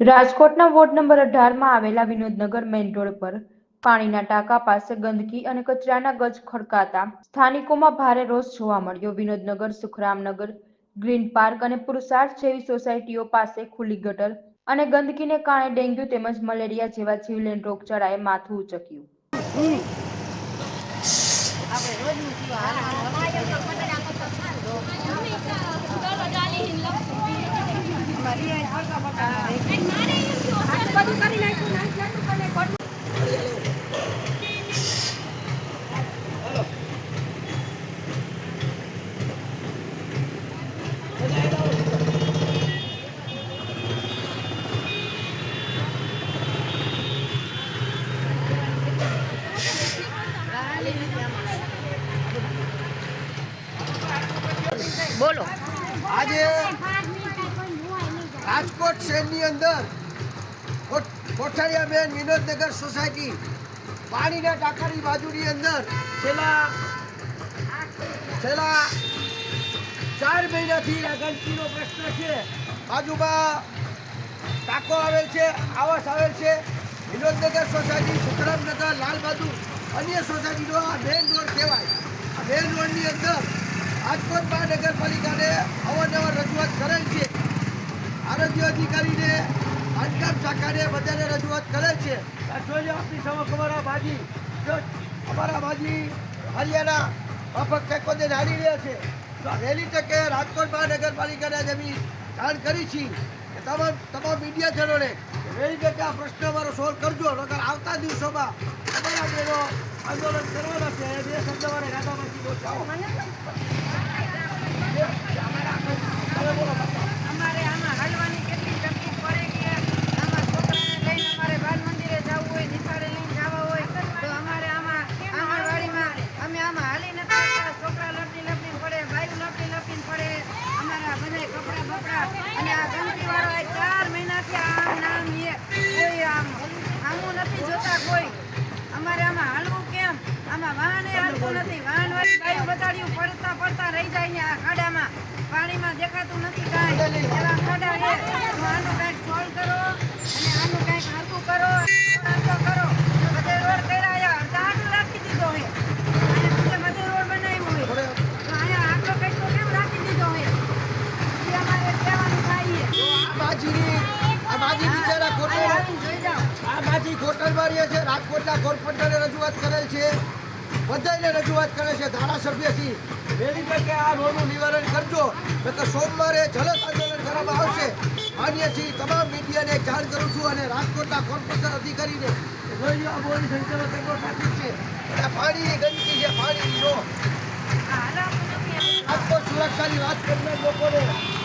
રાજકોટના ward number 18માં આવેલા Vinodnagar main road પર પાણીના ટાંકા પાસે ગંદકી અને કચરાના ગજ ખડકાતા સ્થાનિકોમાં ભારે રોષ જોવા મળ્યો। વિનોદનગર, સુખરામનગર, ગ્રીન પાર્ક અને પુરુષાર્થ જેવી સોસાયટીઓ પાસે ખુલ્લી ગટર અને ગંદકીને કારણે ડેન્ગ્યુ તેમજ મલેરિયા જેવા જીવલેણ રોગચાળાએ માથું ઉંચક્યું। બોલો આજે રાજકોટ શહેરની અંદર કોઠારિયા બેન વિનોદનગર સોસાયટી પાણીના ટાંકાની બાજુની અંદર છેલ્લા 4 મહિનાથી આ ગંદકીનો પ્રશ્ન છે। બાજુમાં ટાંકો આવેલ છે, આવાસ આવેલ છે। વિનોદનગર સોસાયટી, સુખરામનગર, લાલબહાદુર અન્ય સોસાયટીનો આ મેઇન રોડ કહેવાય। આ મેઇન રોડની અંદર રાજકોટ મહાનગરપાલિકાને અવારનવાર રજૂઆત કરેલ છે। આરોગ્ય અધિકારીને, બાંધકામ શાખાને બધાને રજૂઆત કરેલ છે। જોઈ લો આપણી સમક્ષ અમારા બાજી હરિયાણા માફક ટેકોને નાડી રહ્યા છે। તો વહેલી તકે રાજકોટ મહાનગરપાલિકાને આજે અમે જાણ કરી છે કે તમામ મીડિયાજનોને વહેલી તકે આ પ્રશ્ન અમારો સોલ્વ કરજો, નકર આવતા દિવસોમાં અમારા બહેનો આંદોલન કરવાના છે। બે શબ્દ મારે રાધામાંથી પહોંચાવો। અમારે આમાં હાલવાની કેટલી તકલીફ પડે કે આમાં છોકરાને લઈને અમારે બાલ મંદિરે જવું હોય, નિશાળે લઈને જવા હોય તો અમારે આમાં આંગણવાડીમાં અમે આમાં હાલી નથી શકતા। છોકરા લપટીને પડે, બાયું લપટીને પડે, અમારા બધા કપડાં બપડા અને આ ગંદકીવાળો 4 મહિનાથી આમ નામ કોઈ આમું નથી જોતા કોઈ। અમારે આમાં હાલવું કેમ? આમાં વાહને હાલતું નથી, વાહનવાળી બાયું બતાડ્યું પડતા રહી જાય ને આ ખાડામાં પાણીમાં દેખાતું નથી કાંઈ એવા ખાડા છે। તો આનું કંઈક સોલ્વ કરો અને આનું કંઈક હરકું કરો, કરો। બધે રોડ કર્યા, અડધા આટલું રાખી દીધો હોય અને બીજે બધે રોડ બનાવ્યો હોય તો અહીંયા આટલો કેટલો કેમ રાખી દીધો હોય એ અમારે કહેવાનું થાય છે। આ બાજી બિચારા કોટરમાં રહે છે। રાજકોટના કોર્પોરેટરે રજૂઆત કરેલ છે, બધાને રજૂઆત કરે છે, ધારાસભ્યશ્રી વહેલી તકે આ રોડનું નિવારણ કરજો, નકર સોમવારે જલદ આંદોલન કરવામાં આવશે। માન્ય શ્રી તમામ મીડિયાને જાણ કરું છું અને રાજકોટના કોર્પોરેશન અધિકારીને જોઈ લો આ બોરી સંખ્યામાં કેટલો ટ્રાફિક છે અને પાણીની ગંદકી છે, પાણીની નો રાજકોટ સુરક્ષાની વાત કરીને લોકોને